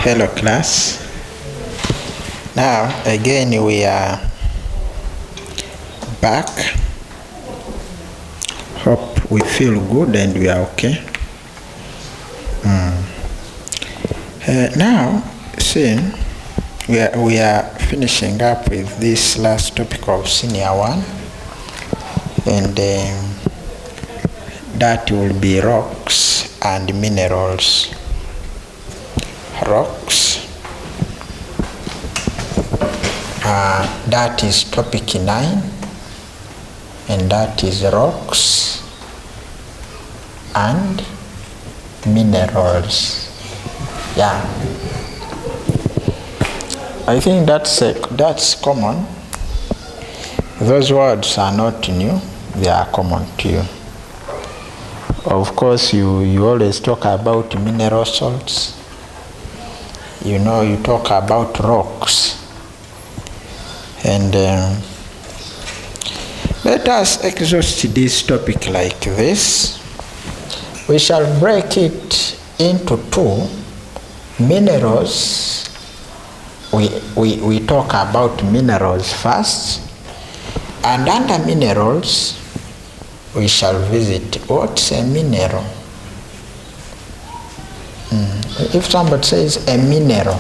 Hello class. Now again we are back. Hope we feel good and we are okay. Now see, we are finishing up with this last topic of senior 1, and that will be rocks and minerals. Rocks, that is topic 9, and that is rocks and minerals. Yeah, I think that's common. Those words are not new, they are common to you. Of course, you always talk about mineral salts. You know, you talk about rocks. And let us exhaust this topic like this. We shall break it into 2. Minerals, we talk about minerals first, and under minerals we shall visit what's a mineral. If somebody says a mineral,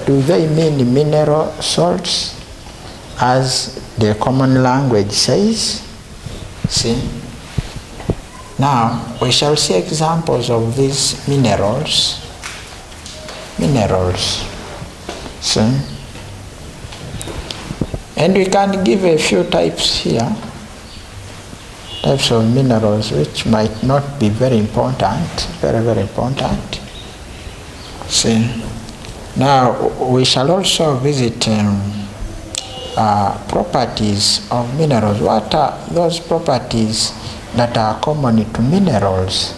do they mean mineral salts as the common language says? See? Now we shall see examples of these minerals. See? And we can give a few types here. Types of minerals which might not be very important, very important. See, now we shall also visit properties of minerals. What are those properties that are common to minerals?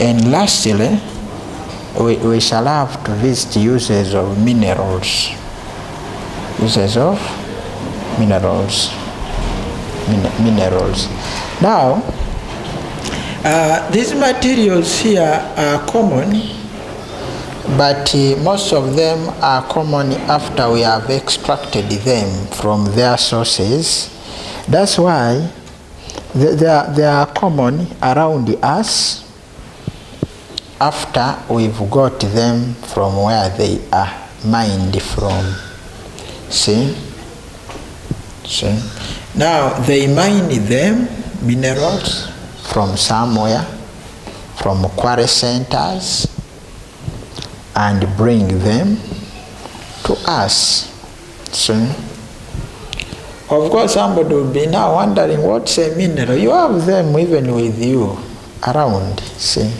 And lastly, we shall have to visit uses of minerals. Uses of minerals. Minerals. Now, these materials here are common, but most of them are common after we have extracted them from their sources. That's why they are common around us after we've got them from where they are mined from. See? Now they mine them, minerals, from somewhere, from quarry centers, and bring them to us. See? Of course, somebody will be now wondering, what's a mineral? You have them even with you around. See?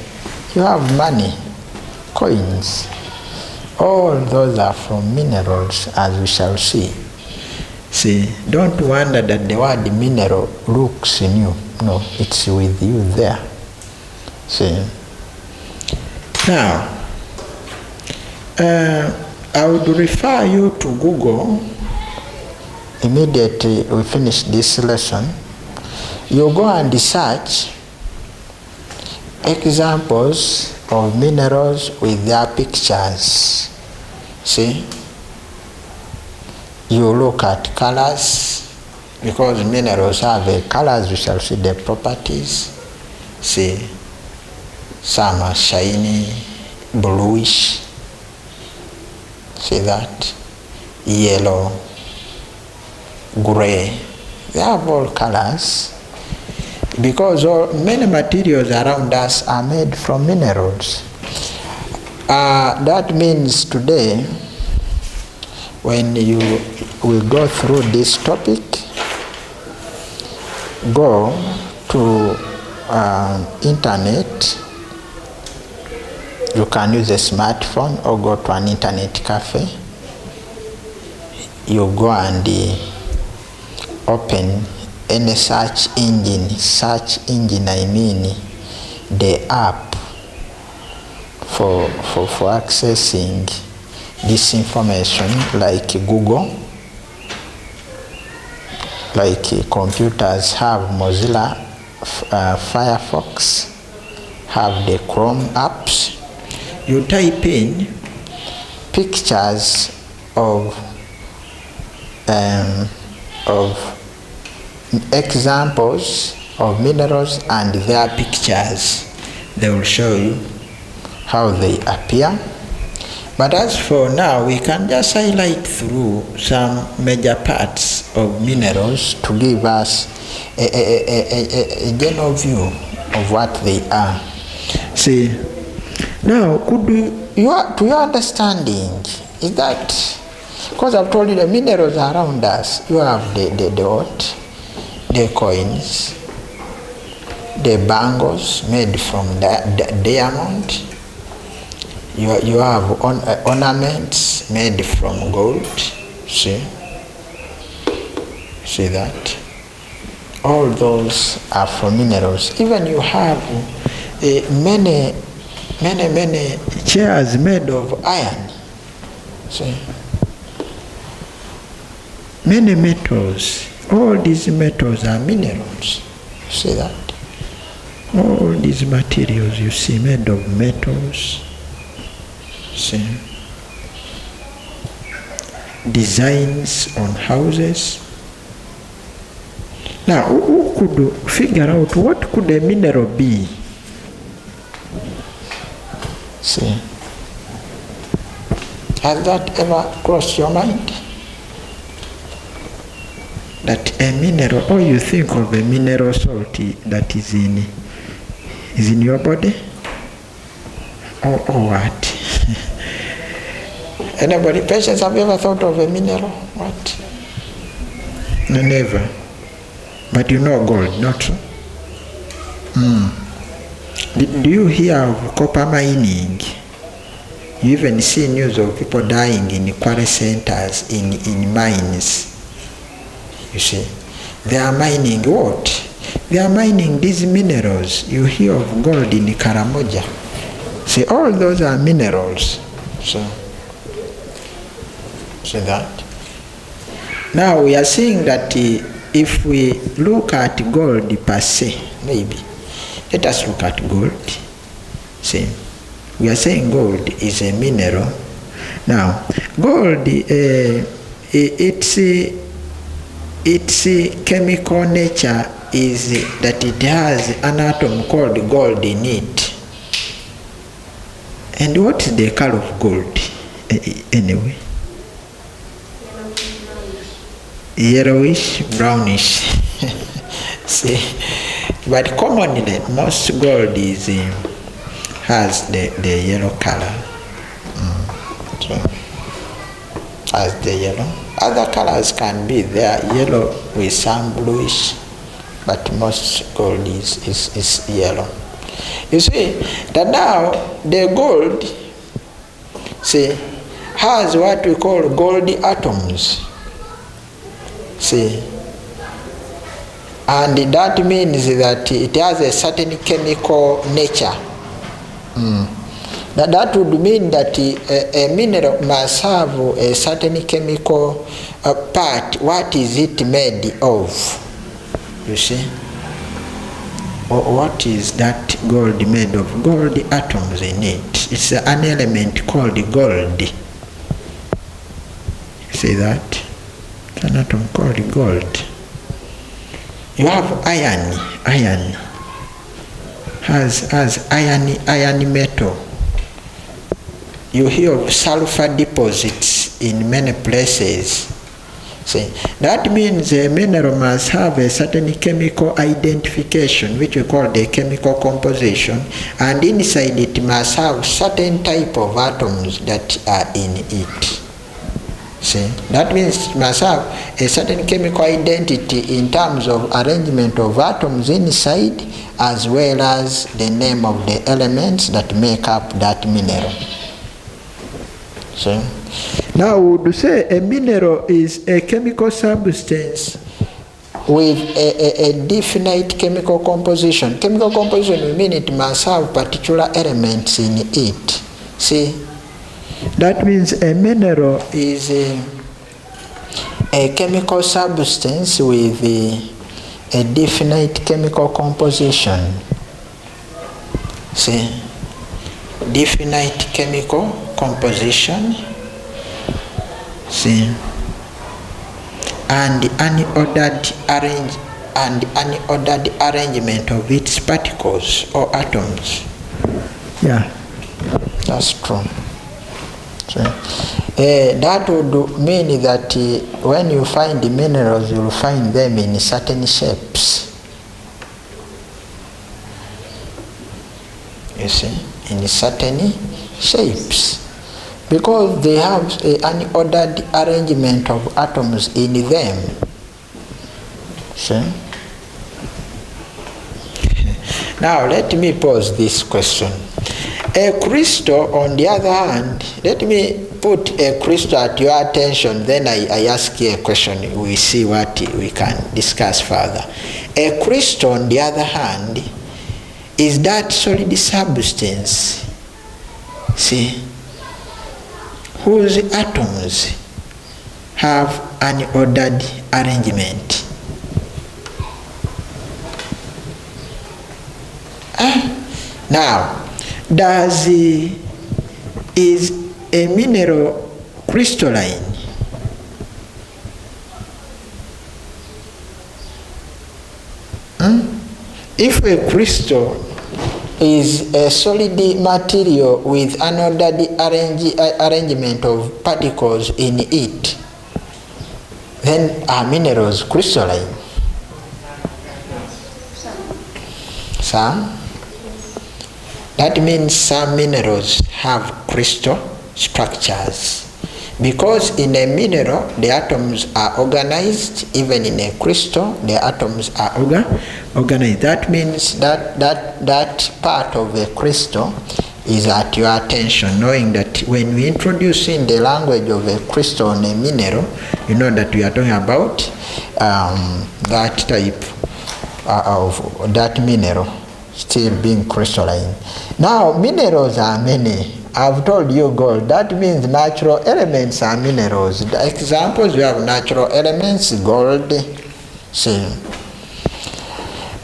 You have money, coins. All those are from minerals, as we shall see. See, don't wonder that the word mineral looks new. No, it's with you there. See. Now, I would refer you to Google immediately we finish this lesson. You go and search examples of minerals with their pictures. See? You look at colors, because minerals have colors. We shall see the properties. See, some are shiny, bluish. See that? Yellow, gray. They have all colors, because many materials around us are made from minerals. That means today, when you will go through this topic, go to internet. You can use a smartphone or go to an internet cafe. You go and open any search engine. Search engine, I mean the app for accessing this information, like Google, like computers have Mozilla Firefox, have the Chrome apps. you type in pictures of examples of minerals and their pictures. They will show you how they appear. But as for now, we can just highlight through some major parts of minerals to give us a general view of what they are. See, now, to your understanding, is that, because I've told you the minerals around us, you have the what? The coins, the bangles made from diamond. You have ornaments made from gold. See that? All those are from minerals. Even you have many chairs made of iron. See? Many metals. All these metals are minerals. See that? All these materials you see made of metals. See? Designs on houses. Now, who could figure out what could a mineral be? See? Has that ever crossed your mind? That a mineral, or you think of a mineral salt that is in your body? Or what? Anybody, patients, have you ever thought of a mineral? What? No, never. But you know gold, not so? Do you hear of copper mining? You even see news of people dying in quarry centers, in mines. You see, they are mining what? They are mining these minerals. You hear of gold in Karamoja. See, all those are minerals. So that. Now we are seeing that if we look at gold per se, maybe, let us look at gold. See, we are saying gold is a mineral. Now, gold, its chemical nature is that it has an atom called gold in it. And what is the color of gold anyway? Yellowish, brownish. See, but commonly most gold has the yellow color. So has the yellow. Other colors can be there, yellow with some bluish, but most gold is yellow. You see that now the gold, see, has what we call gold atoms. See, and that means that it has a certain chemical nature. That would mean that a mineral must have a certain chemical part. What is it made of? You see? Or what is that gold made of? Gold atoms in it. It's an element called gold. See that? It's an atom called gold. You have iron. Iron has iron metal. You hear of sulfur deposits in many places. See, that means a mineral must have a certain chemical identification, which we call the chemical composition, and inside it must have certain type of atoms that are in it. See, that means it must have a certain chemical identity in terms of arrangement of atoms inside, as well as the name of the elements that make up that mineral. So, now we would say a mineral is a chemical substance with a definite chemical composition. Chemical composition will mean it must have particular elements in it. See, that means a mineral is a chemical substance with a definite chemical composition. See, definite chemical composition, see, and unordered arrangement of its particles or atoms. Yeah, that's true. So, that would mean that when you find the minerals, you'll find them in certain shapes. You see, in certain shapes, because they have an ordered arrangement of atoms in them. See? Now let me pose this question. A crystal, on the other hand, let me put a crystal at your attention, then I ask you a question, we see what we can discuss further. A crystal, on the other hand, is that solid substance, see, whose atoms have an ordered arrangement. Now, is a mineral crystalline? If a crystal is a solid material with an ordered arrangement of particles in it, then are minerals crystalline? Some? That means some minerals have crystal structures. Because in a mineral, the atoms are organized, even in a crystal, the atoms are organized. That means that part of a crystal is at your attention, knowing that when we introduce in the language of a crystal and a mineral, you know that we are talking about that type of that mineral still being crystalline. Now, minerals are many. I've told you gold. That means natural elements are minerals. The examples, we have natural elements, gold. See,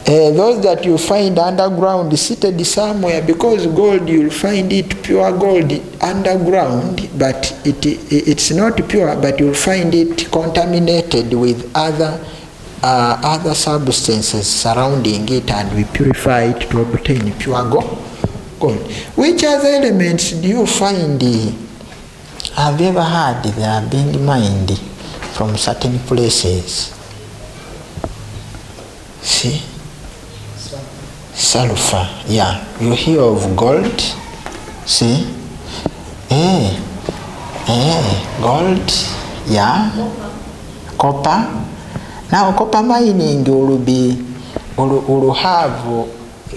those that you find underground, seated somewhere, because gold, you'll find it pure gold underground, but it's not pure, but you'll find it contaminated with other substances surrounding it, and we purify it to obtain pure gold. Which other elements do you find? Have you ever heard they are being mined from certain places? See? Sulfur. Yeah. You hear of gold? See? Gold. Yeah. Copper. Now copper mining will have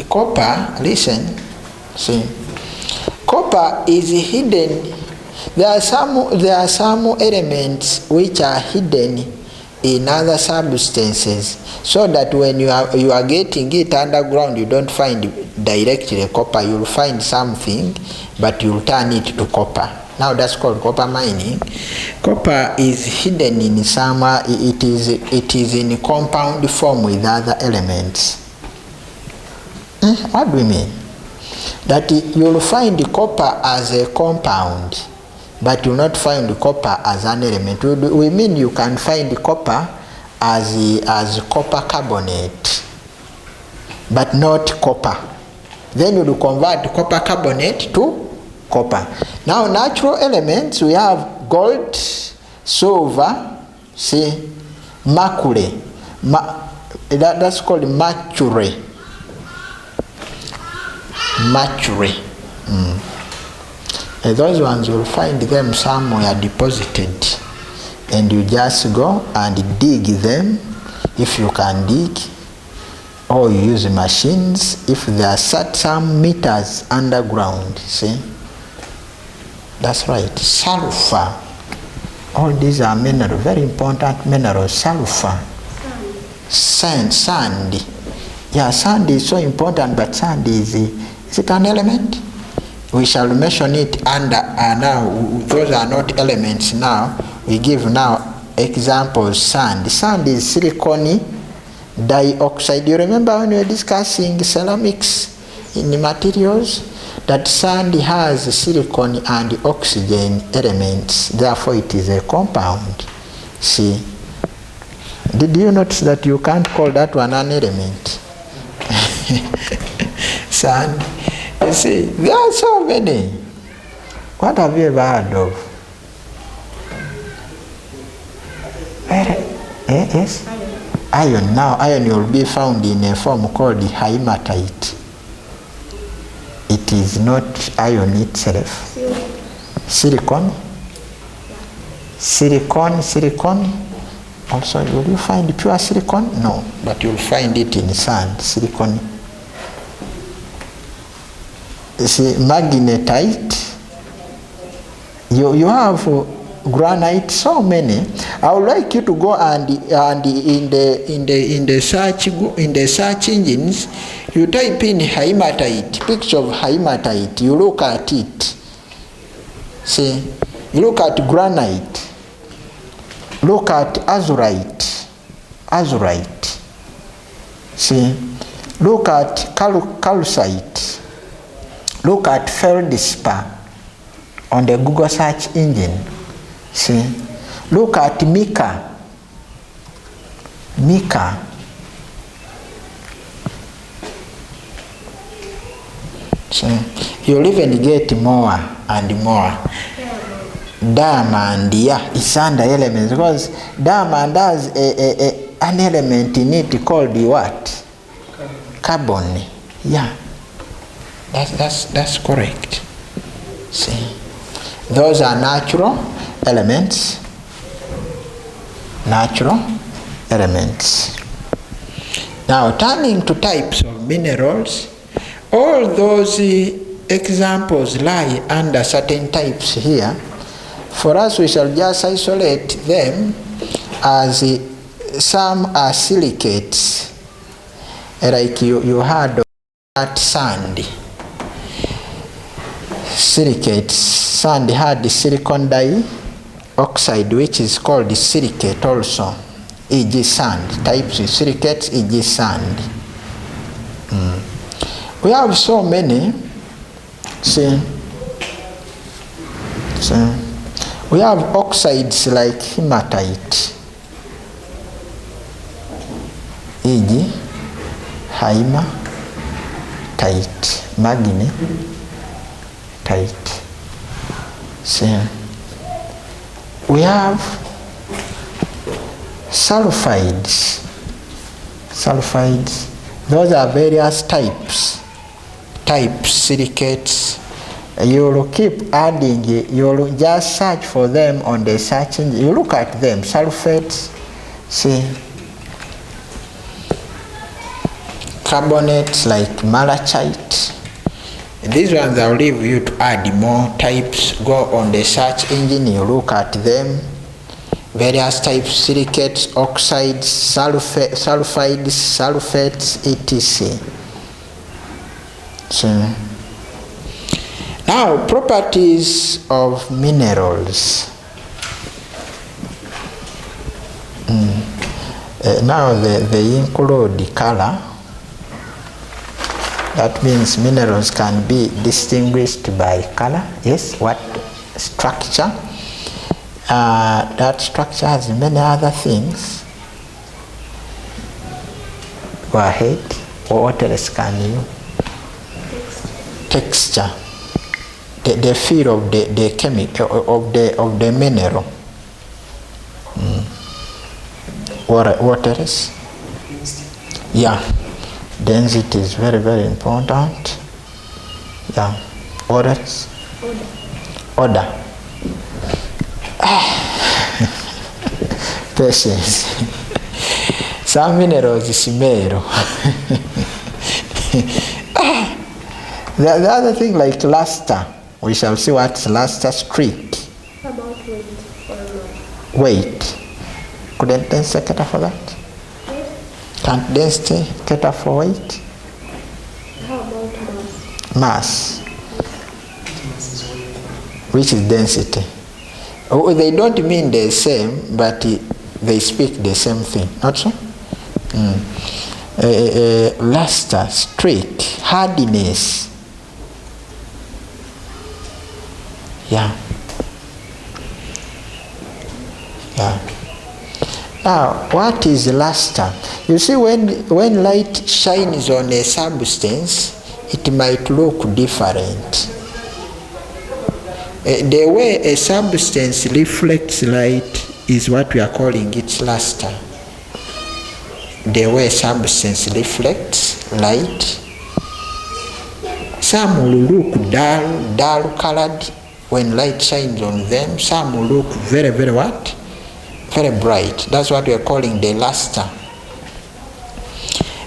copper. Listen. See, copper is hidden. There are some elements which are hidden in other substances, so that when you are getting it underground, you don't find directly copper. You'll find something, but you'll turn it to copper. Now that's called copper mining. Copper is hidden in some. It is in compound form with other elements. What do we mean? That you'll find the copper as a compound, but you'll not find the copper as an element. We mean you can find the copper as copper carbonate, but not copper. Then you'll convert copper carbonate to copper. Now, natural elements, we have gold, silver, see, mercury. That's called mercury. Mercury. Those ones, you'll find them somewhere deposited, and you just go and dig them if you can dig, or you use machines if there are some meters underground. See, that's right. Sulfur. All these are minerals, very important minerals. Sulfur. Sand. Yeah, sand is so important, but sand is it an element? We shall mention it under now. Those are not elements now. We give now examples. Sand. Sand is silicon dioxide. You remember when we were discussing ceramics in the materials? that sand has silicon and oxygen elements, therefore it is a compound. See, did you notice that you can't call that one an element? Sand. You see, there are so many. What have you ever heard of? Yes? Iron. Now, iron will be found in a form called hematite. It is not iron itself. Silicon. Silicon. Also, will you find pure silicon? No, but you'll find it in sand. Silicon. You see, magnetite. You have granite, so many. I would like you to go and in the search engines, you type in hematite, picture of hematite, you look at it. See, you look at granite, look at azurite. See, look at calcite, look at feldspar on the Google search engine. See, look at mica. See, you'll even get more and more. Diamond, yeah, it's under elements because diamond has an element in it called what? Carbon. Yeah, that's correct. See, those are natural elements. Now, turning to types of minerals, all those examples lie under certain types here. For us, we shall just isolate them as some are silicates, like you heard of that sand. Silicates. Sand had the silicon dioxide, which is called the silicate also, e.g. sand. Types of silicates, e.g. sand. We have so many. See, we have oxides like hematite, e.g. hematite, magnetite. See, we have sulfides. Those are various types, silicates. You'll keep adding, you'll just search for them on the search engine. You look at them, sulfates, see, carbonates like malachite. These ones I'll leave you to add more types. Go on the search engine, you look at them. Various types, silicates, oxides, sulfides, sulfates, etc. So, now, properties of minerals. Now they include color. That means minerals can be distinguished by color. Yes, what structure? That structure has many other things. Go ahead. What else can you? Texture. The feel of the chemical of the mineral. What else? Yeah, density is very, very important. Yeah, what else? Odor. Patience. Some minerals smell. The other thing like luster. We shall see what's luster, streak. How about weight or no? Weight. Couldn't density cater for that? Yes. Can't density cater for weight? How about mass? Mass. Which is density. Oh, they don't mean the same, but they speak the same thing. Not so? Luster, streak, hardiness. Yeah. Yeah. Now, what is luster? You see, when light shines on a substance, it might look different. The way a substance reflects light is what we are calling its luster. The way substance reflects light. Some will look dull colored when light shines on them. Some will look very, very what? Very bright. That's what we are calling the luster.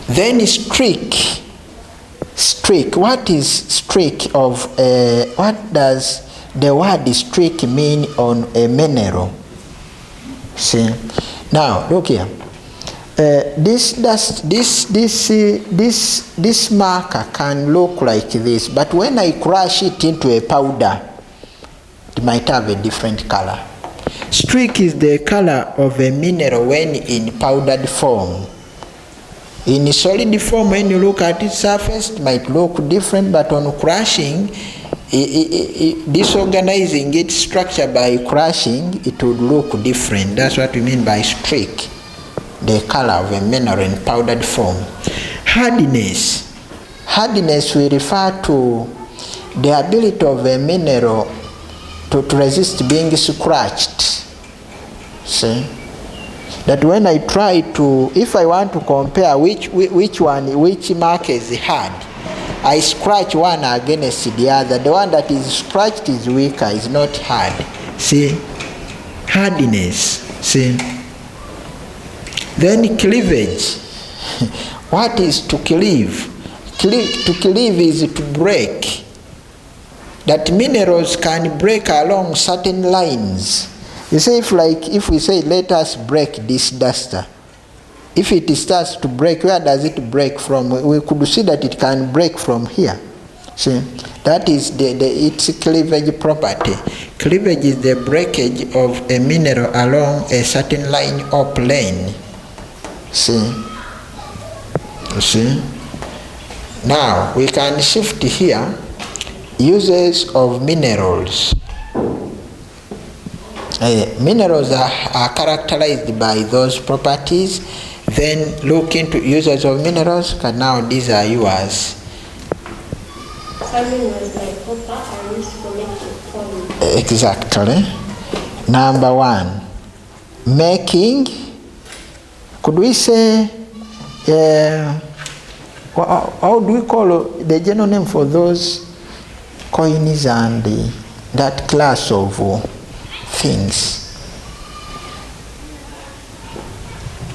Then streak. Streak. What is streak of what does the word streak mean on a mineral? See. Now look here. This marker can look like this, but when I crush it into a powder, it might have a different color. Streak is the color of a mineral when in powdered form. In solid form, when you look at its surface, it might look different, but on crushing, disorganizing its structure by crushing, it would look different. That's what we mean by streak. The color of a mineral in powdered form. Hardness. Hardness will refer to the ability of a mineral to resist being scratched. See? That when I try to, if I want to compare which mark is hard, I scratch one against the other. The one that is scratched is weaker, is not hard. See? Hardness. See? Then cleavage. What is to cleave? To cleave is to break. That minerals can break along certain lines. You say, if we say, let us break this duster. If it starts to break, where does it break from? We could see that it can break from here. See, that is its cleavage property. Cleavage is the breakage of a mineral along a certain line or plane. See? You see? Now, we can shift here. Uses of minerals. Minerals are characterized by those properties. Then look into uses of minerals, because now these are yours. Exactly. Number one, making. Could we say, how do we call the general name for those coins and that class of things?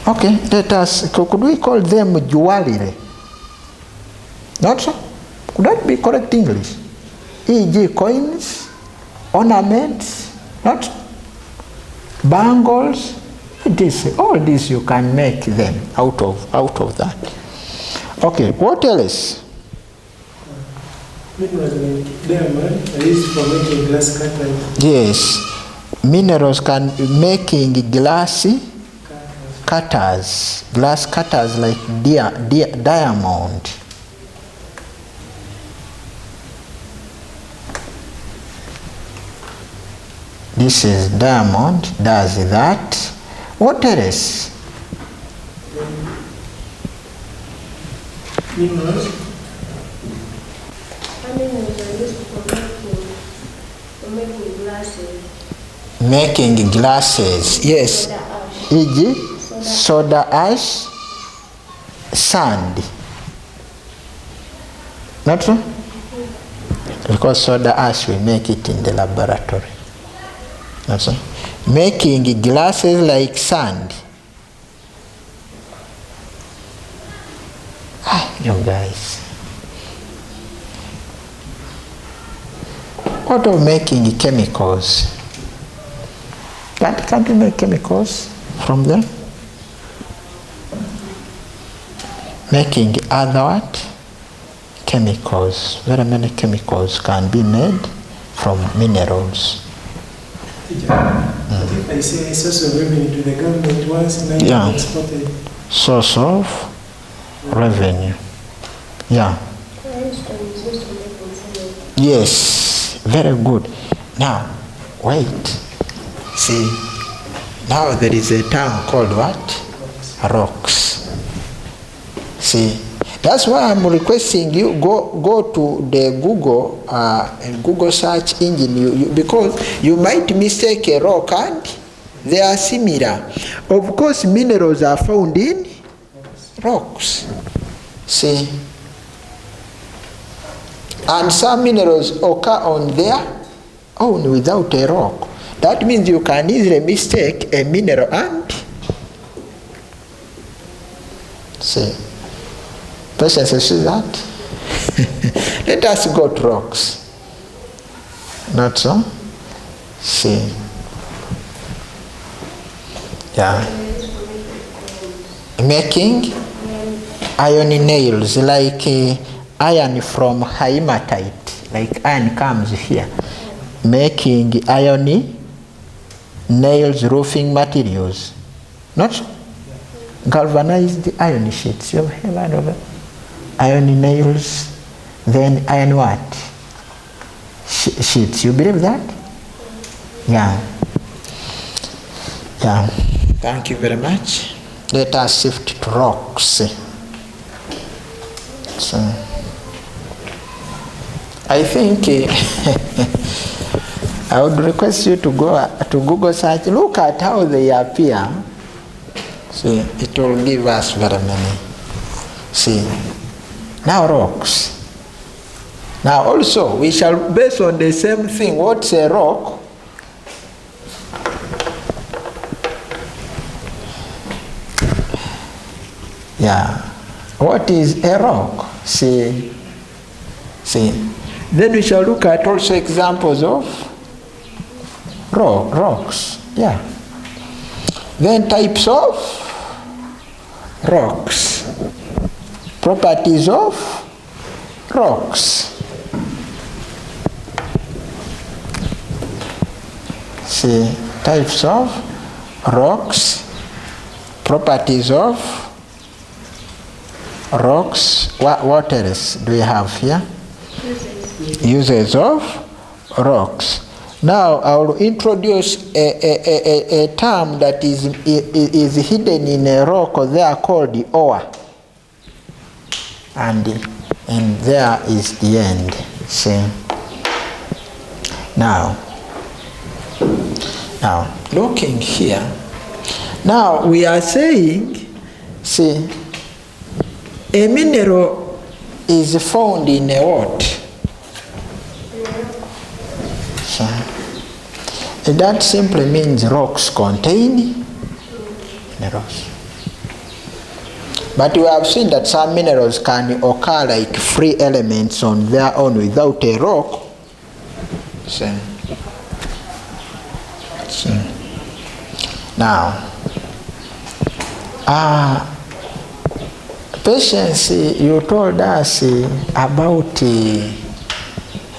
Okay, let us, could we call them jewelry? Not so? Could that be correct English? E.g. coins, ornaments, not bangles. All this you can make them out of that. Okay, what else? Minerals like diamond are used for making glass cutters. Yes, minerals can be making glass cutters, glass cutters like diamond. This is diamond, does that. What else? Minerals. Minerals are used for making glasses. Making glasses, yes. E.g. soda ash, sand. Not true? Because soda ash we make it in the laboratory. Not so? Making glasses like sand. You guys. What of making chemicals? Can't you make chemicals from them? Making other what? Chemicals. Very many chemicals can be made from minerals. If I say source of revenue to the government once exported. Source of revenue. Yeah. Yes, very good. Now, wait. See, now there is a term called what? Rocks. See, that's why I'm requesting you go to the Google search engine, because you might mistake a rock and they are similar. Of course, minerals are found in rocks. See, and some minerals occur on their own without a rock. That means you can easily mistake a mineral and see. Patience, you see that? Let us go to rocks. Not so? See. Yeah. Making iron nails, like iron from hematite, like iron comes here. Making iron nails, roofing materials. Not so? Galvanized iron sheets. You have heard of it? Iron nails, then iron what? Sheets. You believe that? Yeah. Yeah. Thank you very much. Let us shift to rocks. So, I think I would request you to go to Google search. Look at how they appear. See, it will give us very many. See, now rocks. Now also, we shall base on the same thing. What's a rock? Yeah. What is a rock? See. Then we shall look at also examples of rocks. Yeah. Then types of rocks. Properties of rocks. See, types of rocks. Properties of rocks. What else do we have here? Uses of rocks. Now I will introduce a term that is hidden in a rock. They are called the ore. And there is the end. See. Now looking here. Now we are saying, see, a mineral is found in a what? So, that simply means rocks contain minerals. But we have seen that some minerals can occur like free elements on their own without a rock. So, now, Patience, you told us about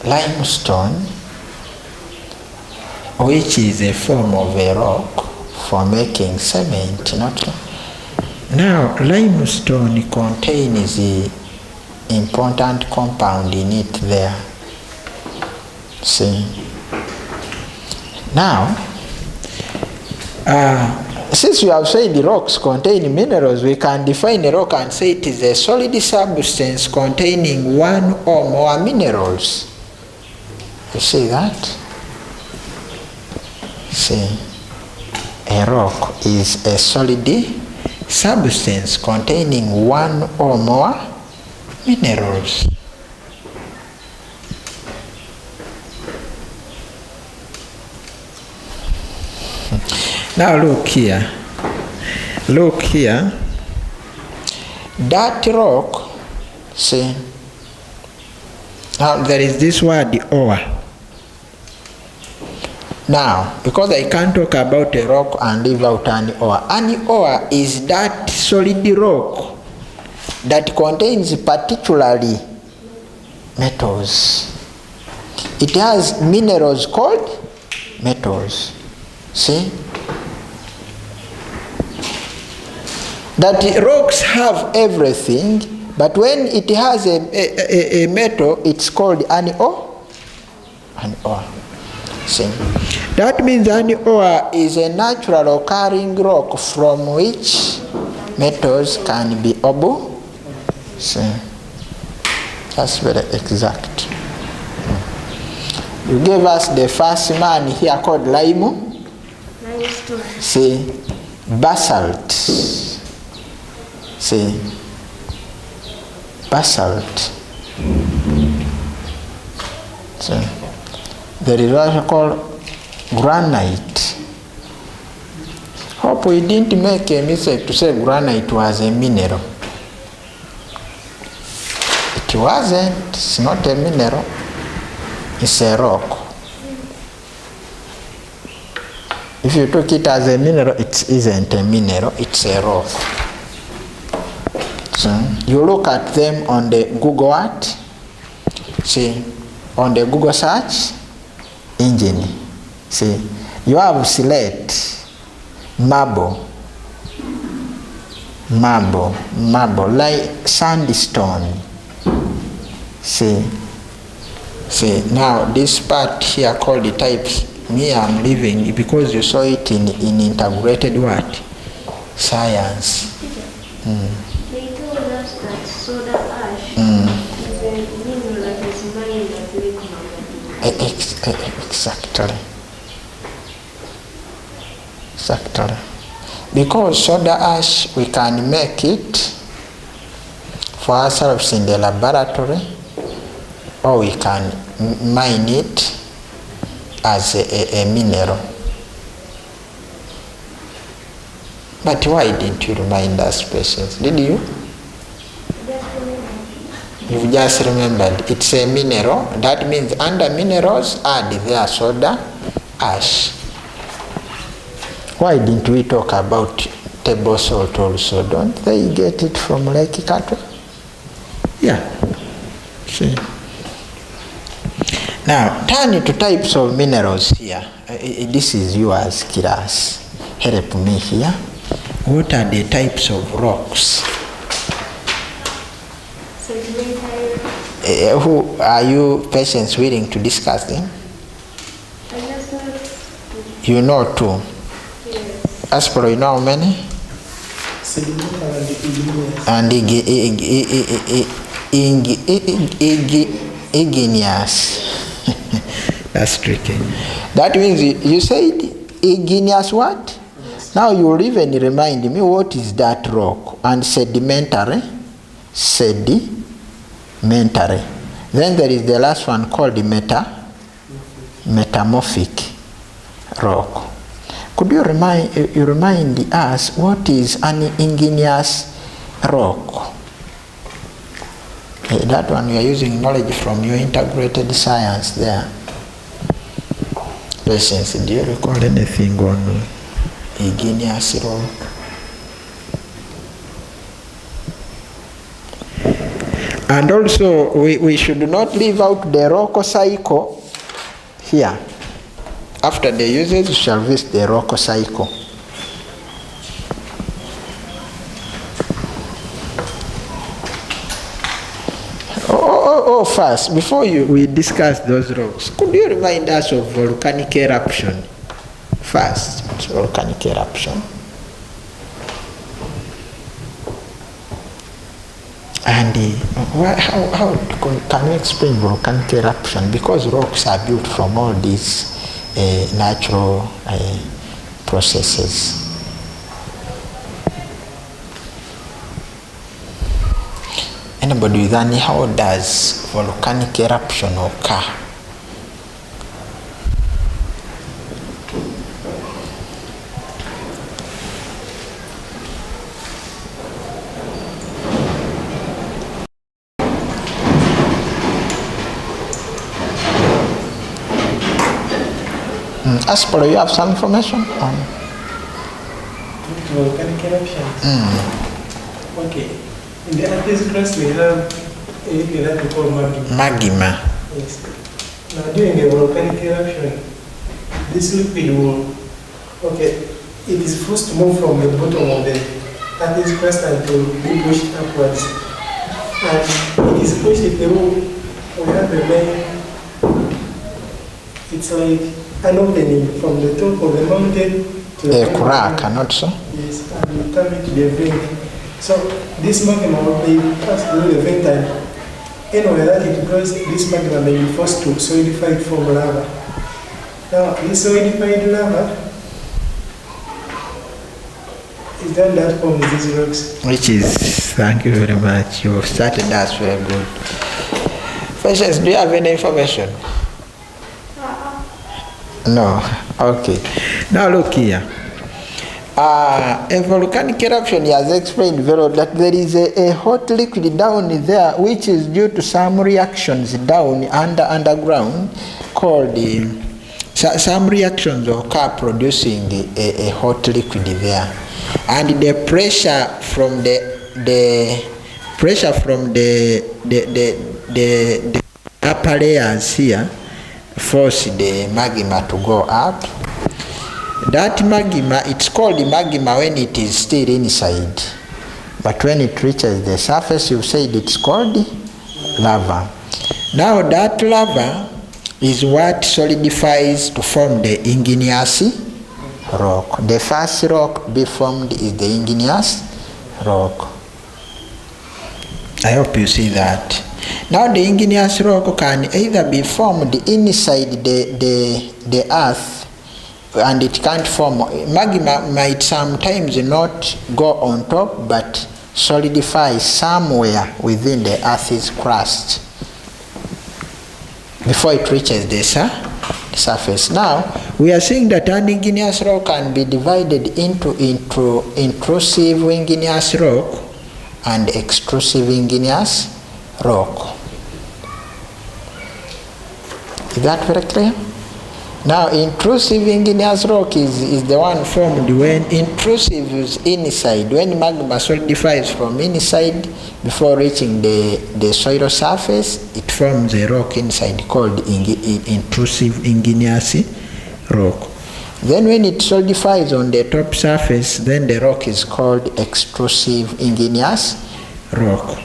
limestone, which is a form of a rock for making cement, not so? Now, limestone contains the important compound in it there. See? Now, since we have said the rocks contain minerals, we can define a rock and say it is a solid substance containing one or more minerals. You see that? See, a rock is a solid substance containing one or more minerals. Now look here. That rock, see, now there is this word, the ore. Now, because I can't talk about a rock and leave out an ore. An ore is that solid rock that contains particularly metals. It has minerals called metals. See? That rocks have everything, but when it has a metal, it's called an ore. An ore. See, that means an ore is a natural occurring rock from which metals can be able. See, that's very exact. You gave us the first man here called limestone. See, basalt. See, basalt. See, there is what called granite. Hope we didn't make a mistake to say granite was a mineral. It wasn't. It's not a mineral. It's a rock. If you took it as a mineral, it isn't a mineral, it's a rock. So you look at them on the Google what? See, on the Google search engine. See, you have slate, marble, like sandstone. See, now this part here called the types, me I'm leaving because you saw it in integrated what? Science. They told us that soda ash is a mineral that is mined at Lake Magadi. Exactly. Because soda ash, we can make it for ourselves in the laboratory, or we can mine it as a mineral. But why didn't you remind us, patients? Did you? You just remembered. It's a mineral. That means under minerals add their soda ash. Why didn't we talk about table salt also? Don't they get it from Lake Katwe? Yeah. See. Now, turn to types of minerals here. This is yours, Kiras. Help me here. What are the types of rocks? Sedimentary. Who are you patients willing to discuss them? I just know. You know two. Yes. Aspero, you know how many? And igneous. That's tricky. That means you said igneous what? Now you'll even remind me what is that rock. And sedimentary. Sedimentary. Then there is the last one called metamorphic rock. Could you remind us what is an igneous rock? That one you are using knowledge from your integrated science there. Patience, do you recall anything on igneous rock? And also, we should not leave out the rock cycle here. After the uses, we shall visit the rock cycle. First, before we discuss those rocks, could you remind us of volcanic eruption? First, volcanic eruption. And how can we explain volcanic eruption? Because rocks are built from all these natural processes. Anybody with any, how does volcanic eruption occur? Aspero, you have some information on volcanic eruptions? Okay. In the Andes crust, we have anything that we call magma. Yes. Now, during the volcanic eruption, this liquid will, it is forced to move from the bottom of the Andes crust and to be pushed upwards. And it is pushed, we have the main, it's like an opening from the top of the mountain to the crack, not so? Yes, and come into the vent. So this magma may pass through the vent, and anywhere that it goes, this magma may be forced to solidify from lava. Now, this solidified lava is then that forms these rocks. Which is, thank you very much. You have started us very good. Patience, do you have any information? No. Okay. Now look here. A volcanic eruption has explained very well that there is a hot liquid down there which is due to some reactions down underground called some reactions occur producing a hot liquid there, and the pressure from the upper layers here force the magma to go up. That magma, it's called magma when it is still inside, but when it reaches the surface, you said it's called lava. Now that lava is what solidifies to form the igneous rock. The first rock to be formed is the igneous rock. I hope you see that. Now the igneous rock can either be formed inside the earth, and it can't form. Magma might sometimes not go on top, but solidify somewhere within the earth's crust before it reaches the surface. Now we are saying that an igneous rock can be divided into intrusive igneous rock and extrusive igneous rock. Is that very clear? Now intrusive igneous rock is the one formed when intrusive is inside, when magma solidifies from inside before reaching the soil surface, it forms a rock inside called intrusive igneous rock. Then when it solidifies on the top surface, then the rock is called extrusive igneous rock.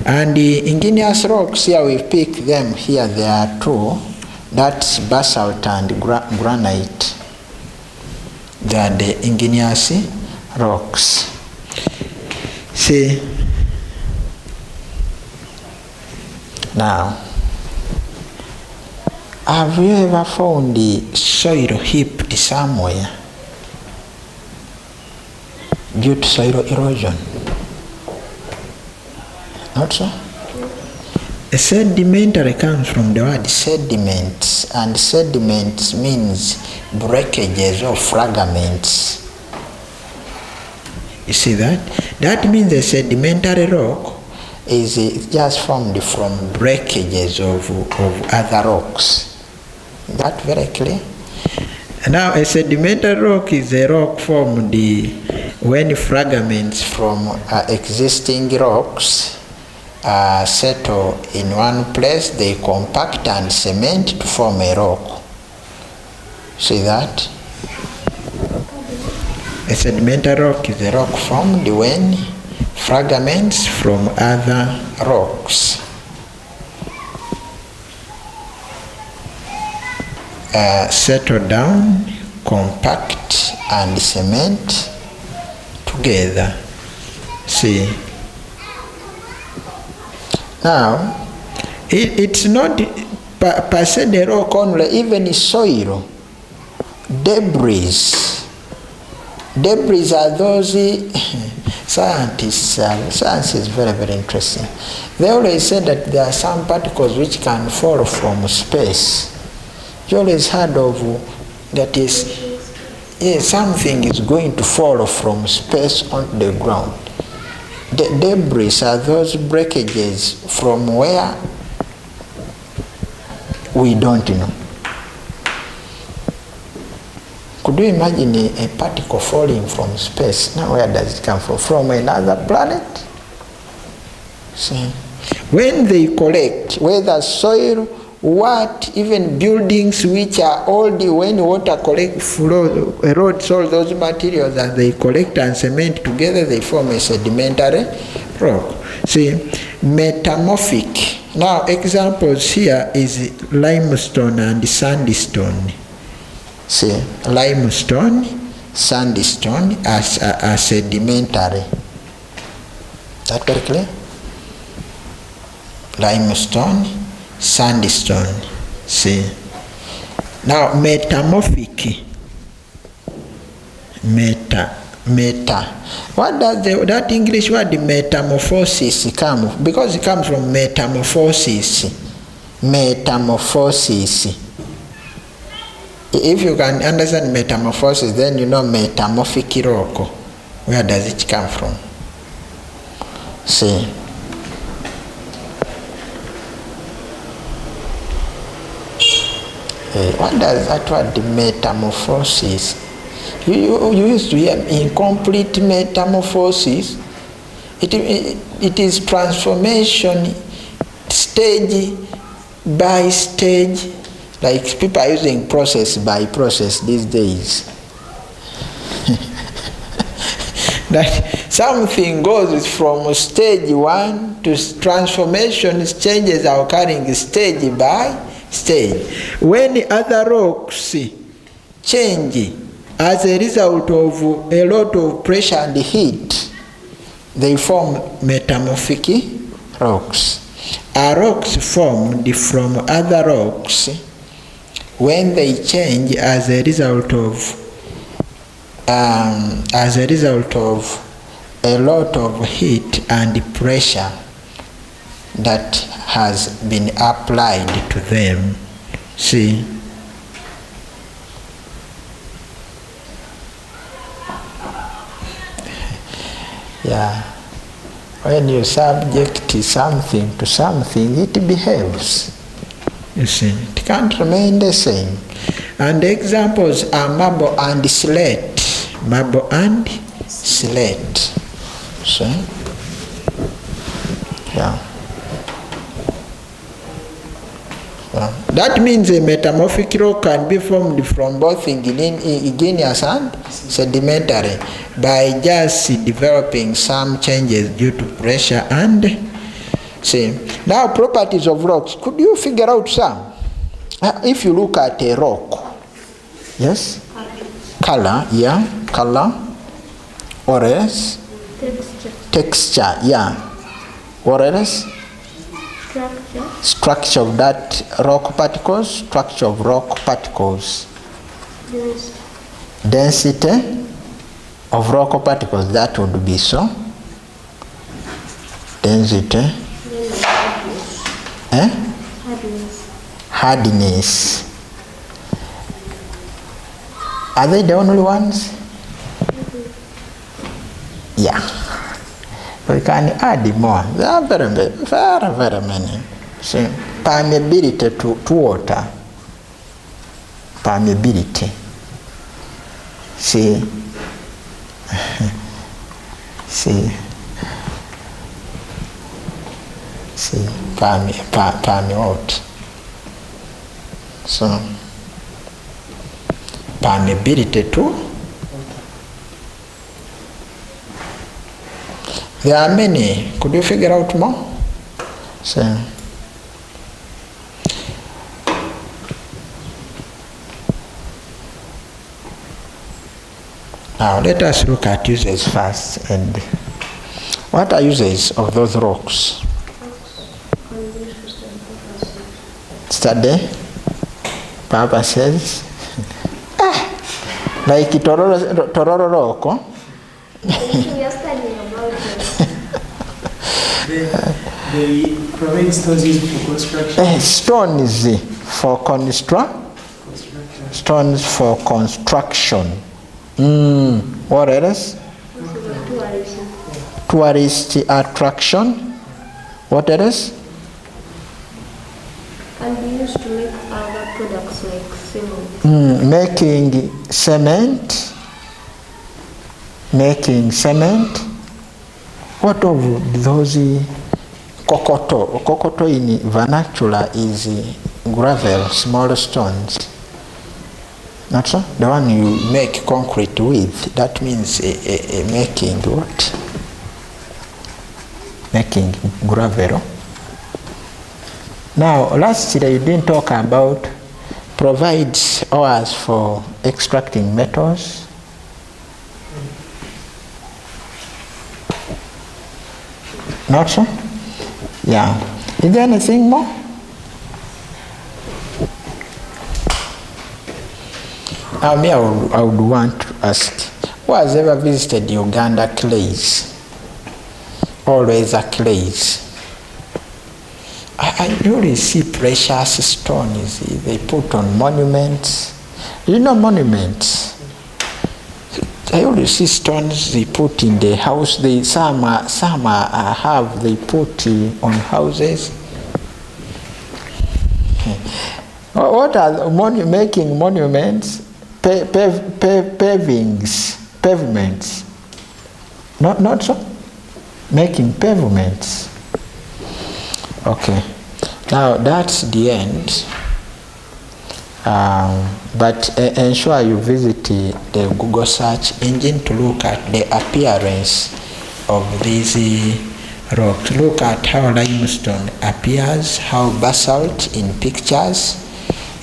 And the igneous rocks here, we pick them here, there are two. That's basalt and granite. They are the igneous rocks. See, now, have you ever found the soil heaped somewhere due to soil erosion? Not so? A sedimentary comes from the word sediments, and sediments means breakages or fragments. You see that? That means a sedimentary rock is just formed from breakages of other rocks. Is that very clear? Now a sedimentary rock is a rock formed when fragments from existing rocks settle in one place, they compact and cement to form a rock. See that? A sedimentary rock is a rock formed when fragments from other rocks settle down, compact and cement together. See? Now, it's not per se the rock only, even soil, debris. Debris are those science is very, very interesting. They always say that there are some particles which can fall from space. You always heard of that is, something is going to fall from space onto the ground. The debris are those breakages from where we don't know. Could you imagine a particle falling from space? Now where does it come from? From another planet? See? When they collect, whether soil, what, even buildings which are old, when water erodes all those materials as they collect and cement together, they form a sedimentary rock. See, metamorphic. Now examples here is limestone and sandstone. See, limestone, sandstone are sedimentary. That very clear? Limestone, sandstone. See. Now metamorphic. What does that English word metamorphosis come? Because it comes from metamorphosis. Metamorphosis. If you can understand metamorphosis, then you know metamorphic rock. Where does it come from? See. What does that word metamorphosis? You used to hear incomplete metamorphosis. It is transformation stage by stage. Like people are using process by process these days. That something goes from stage 1 to transformation changes are occurring stage by stage. When other rocks change as a result of a lot of pressure and heat, they form metamorphic rocks. Are rocks formed from other rocks when they change as a result of a lot of heat and pressure that has been applied to them. See. Yeah. When you subject something to something, it behaves. You see, it can't remain the same. And examples are marble and slate. Marble and slate. See? Yeah. That means a metamorphic rock can be formed from both igneous and sedimentary by just developing some changes due to pressure and see. Now properties of rocks. Could you figure out some? If you look at a rock, yes? Color, yeah, color. Or else? Texture, yeah. Or else? Structure of that rock particles. Structure of rock particles. Density of rock particles. That would be so. Density. Hardness. Are they the only ones? Yeah. We can add more. There are very many. See, permeability to water. Permeability. See. See. Permeate. So, permeability to. There are many. Could you figure out more? So, now let us look at uses first. And what are uses of those rocks? Study purposes. Like Tororo rock. They provide stones used for construction. Stones for stones for construction. What else? Tourist attraction. What else? And we used to make other products like cement. Making cement. What of those kokoto? Kokoto in vernacular is gravel, small stones. Not so? The one you make concrete with. That means making what? Making gravel. Now, lastly, you didn't talk about provides ores for extracting metals. Not so? Yeah. Is there anything more? I would want to ask, who has ever visited Uganda clays? Always a clays. I usually see precious stones they put on monuments. You know monuments? I always see stones they put in the house. Some they put on houses. What are making monuments? Pavements. Not so? Making pavements. Okay. Now that's the end. But ensure you visit the Google search engine to look at the appearance of these rocks. Look at how limestone appears, how basalt in pictures.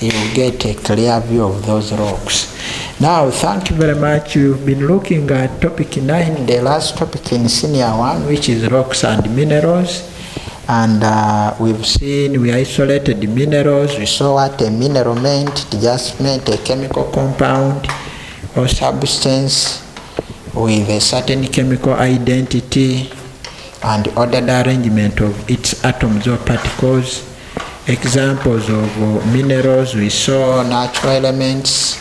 You will get a clear view of those rocks. Now, thank you very much. You've been looking at topic 9, the last topic in senior 1, which is rocks and minerals. And we isolated the minerals. We saw what a mineral meant. It just meant a chemical compound or substance with a certain chemical identity and ordered arrangement of its atoms or particles. Examples of minerals, we saw natural elements.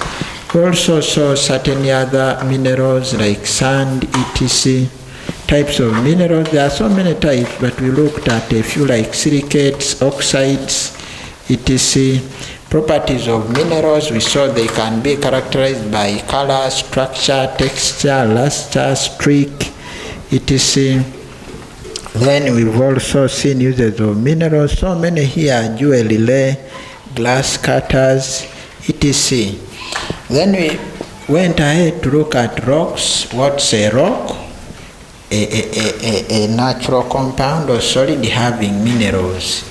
We also saw certain other minerals like sand, etc. Types of minerals, there are so many types, but we looked at a few like silicates, oxides, etc. Properties of minerals, we saw they can be characterized by color, structure, texture, luster, streak, etc. Then we've also seen uses of minerals, so many here, jewelry, glass cutters, etc. Then we went ahead to look at rocks. What's a rock? A natural compound or solid having minerals.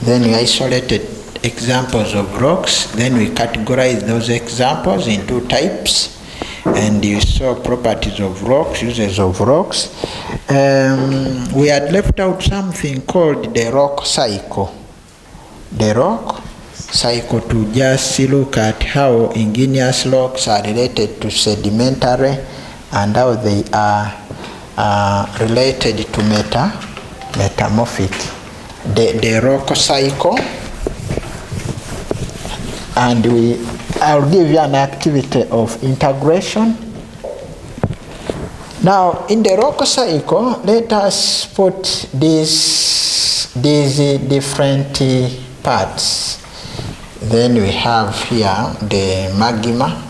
Then we isolated examples of rocks. Then we categorized those examples into types. And you saw properties of rocks, uses of rocks. We had left out something called the rock cycle. The rock cycle, to just look at how igneous rocks are related to sedimentary and how they are related to metamorphic. The rock cycle. And I'll give you an activity of integration. Now, in the rock cycle, let us put these different parts. Then we have here the magma.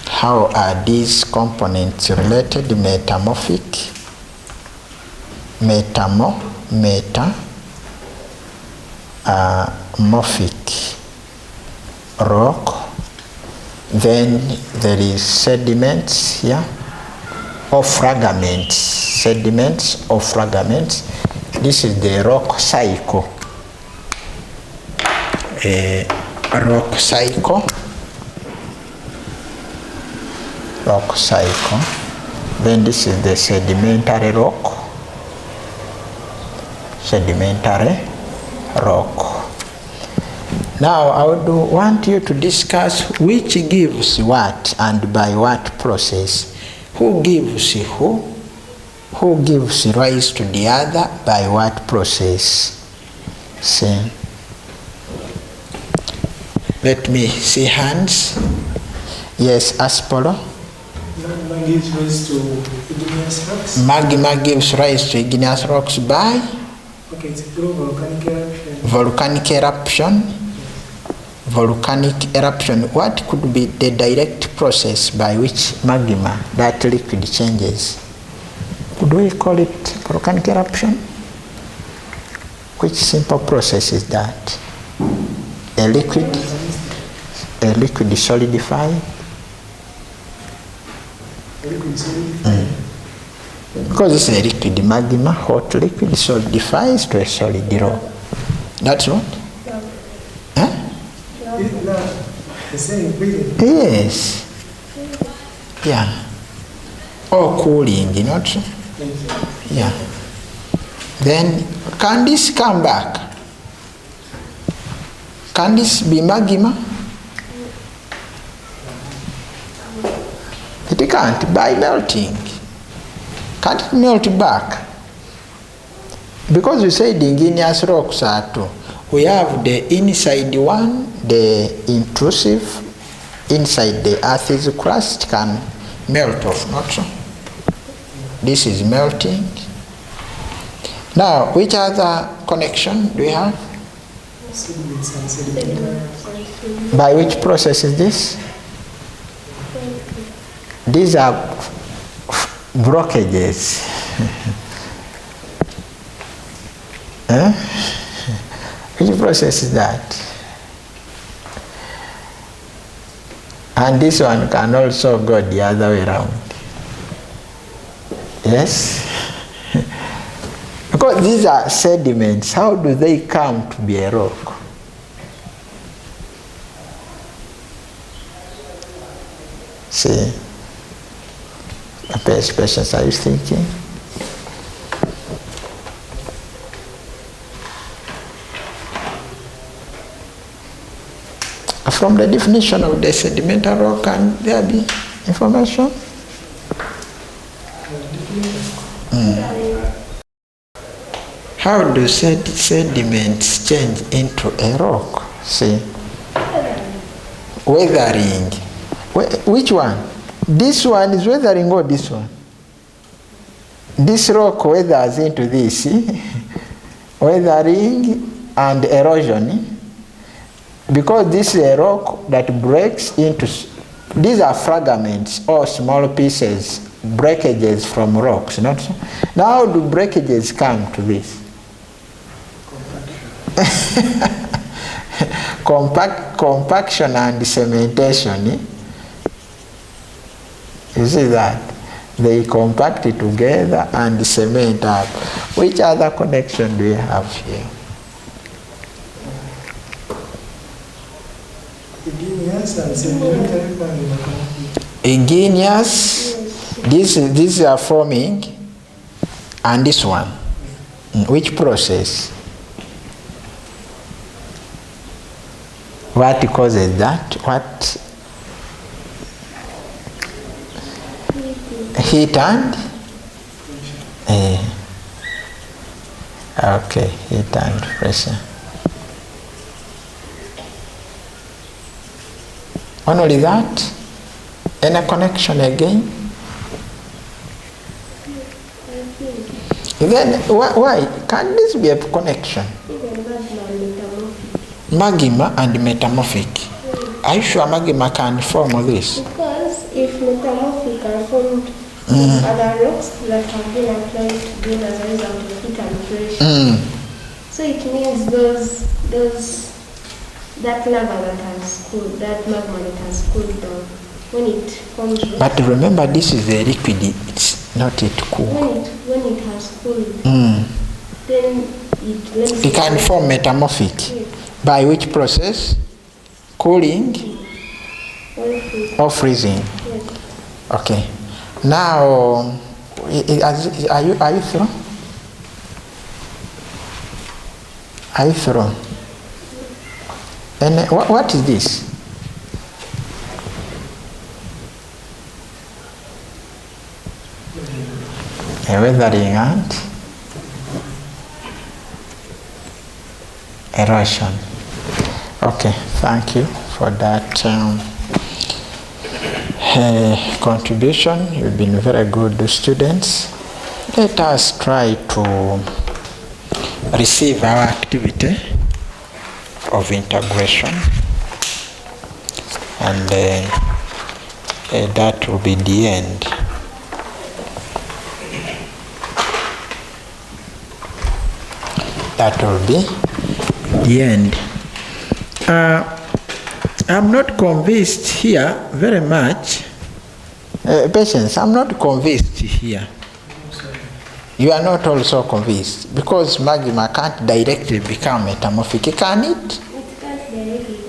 How are these components related? Metamorphic, morphic rock. Then there is sediments here, or fragments. Sediments or fragments. This is the rock cycle. Rock cycle. Rock cycle. Then this is the sedimentary rock. Sedimentary rock. Now I would want you to discuss which gives what and by what process. Who gives who? Who gives rise to the other by what process? See. Let me see hands. Yes, Aspolo. Magma gives rise to igneous rocks. Magma gives rise to igneous rocks by? Okay, it's through volcanic eruption. Volcanic eruption. Volcanic eruption. What could be the direct process by which magma, that liquid, changes? Could we call it volcanic eruption? Which simple process is that? A liquid solidify? Because it's a liquid magma, hot liquid solidifies to a solid rock. That's what? Huh? same breathing. Yes. Yeah. Or cooling, not so? Yeah. Then, can this come back? Can this be magma? It can't, by melting. Can't it melt back? Because we said igneous rocks are two. We have the inside one, the intrusive, inside the earth's crust can melt off, not so? This is melting. Now, which other connection do we have? Sediments and sediment. By which process is this? These are blockages. Huh? Which process is that? And this one can also go the other way around. Yes? Because these are sediments, how do they come to be a rock? See? Best questions are you thinking? From the definition of the sedimentary rock, can there be information? How do sediments change into a rock? See? Weathering. Which one? This one is weathering or this one? This rock weathers into this. See? Weathering and erosion. Because this is a rock that breaks into, these are fragments or small pieces, breakages from rocks. Not so? Now how do breakages come to this? Compaction and cementation. You see that? They compact it together and cement up. Which other connection do we have here? Igneous and sedimentary. Igneous, these are forming, and this one. Which process? What causes that? What? Heat and? Okay, heat and pressure. Only that? Any connection again? Then why? Can this be a connection? Magma and metamorphic. Are you sure magma can form this? Because if metamorphic are formed other rocks that have been applied to them as a result of heat and pressure. So it means that lava that has cooled, that magma that has cooled down, when it forms rocks. But remember, this is a liquid, it's not yet cool. When it has cooled, then it can form metamorphic. Yes. By which process? Cooling or freezing? Yes. Okay. Now, are you through? Are you through? And what is this? A weathering and erosion. Okay, thank you for that contribution. You've been very good students. Let us try to receive our activity of integration, and that will be the end. That will be the end. I'm not convinced here very much. Patience, I'm not convinced here. You are not also convinced, because magma can't directly become metamorphic, can it? It can't directly,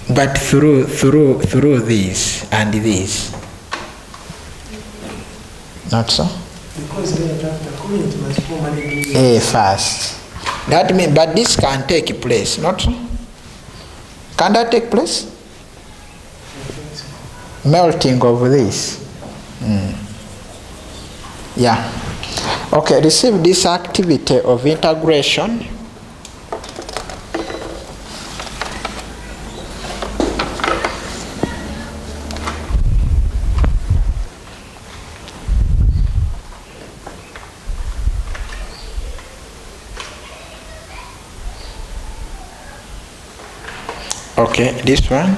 but it can. but through this and this. Not so? Because the community must formally do First. That means, but this can take place, not so? Can that take place? Melting of this. Yeah. Okay, receive this activity of integration. Okay, this one,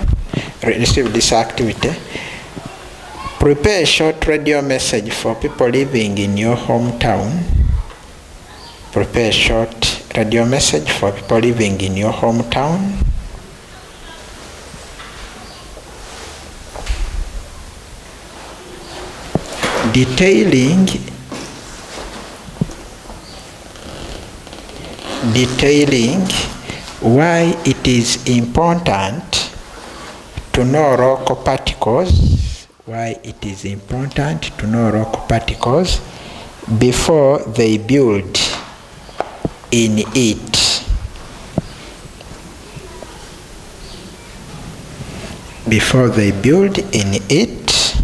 receive this activity. Prepare a short radio message for people living in your hometown. Prepare a short radio message for people living in your hometown. Detailing why it is important to know local particles, before they build in it. Before they build in it.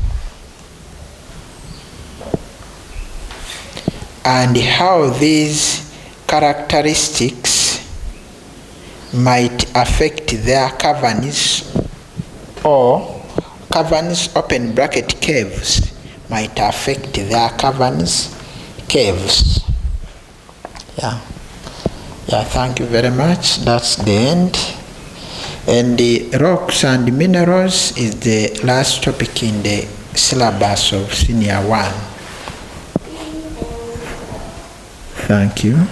And how these characteristics might affect their caverns, or caverns open bracket caves might affect their caverns, caves. Yeah, thank you very much. That's the end. And the rocks and minerals is the last topic in the syllabus of Senior 1. Thank you.